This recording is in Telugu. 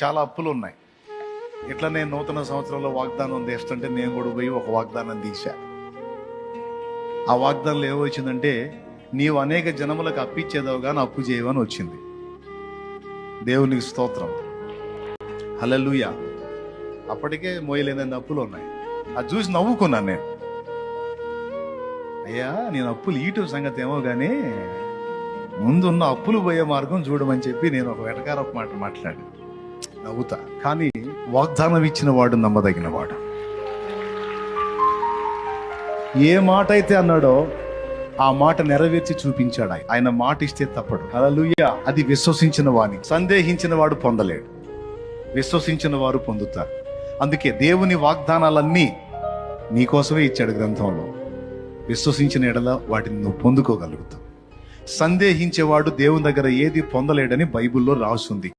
చాలా అప్పులు ఉన్నాయి. ఇట్లా నేను నూతన సంవత్సరంలో వాగ్దానం తీస్తుంటే నేను కూడా పోయి ఒక వాగ్దానం తీశా. ఆ వాగ్దానంలో ఏమొచ్చిందంటే, నీవు అనేక జనములకు అప్పిచ్చేదావు కానీ అప్పు చేయవని వచ్చింది. దేవునికి స్తోత్రం, హల్లెలూయా. అప్పటికే మోయలేని అప్పులు ఉన్నాయి. అది చూసి నవ్వుకున్నాను నేను. అయ్యా, నేను అప్పులు ఈటు సంగతి ఏమో కానీ ముందున్న అప్పులు పోయే మార్గం చూడమని చెప్పి నేను ఒక వెటకారపు మాట మాట్లాడి నవ్వుతా. కానీ వాగ్దానం ఇచ్చిన వాడు నమ్మదగిన వాడు. ఏ మాట అయితే అన్నాడో ఆ మాట నెరవేర్చి చూపించాడు. ఆయన మాట ఇస్తే తప్పడు. హల్లెలూయా. అది విశ్వసించిన వాని, సందేహించిన వాడు పొందలేడు, విశ్వసించిన వారు పొందుతారు. అందుకే దేవుని వాగ్దానాలన్నీ నీకోసమే ఇచ్చాడు గ్రంథంలో. విశ్వసించిన ఎడల వాటిని నువ్వు పొందుకోగలుగుతావు. సందేహించేవాడు దేవుని దగ్గర ఏది పొందలేడని బైబిల్లో రాసుంది.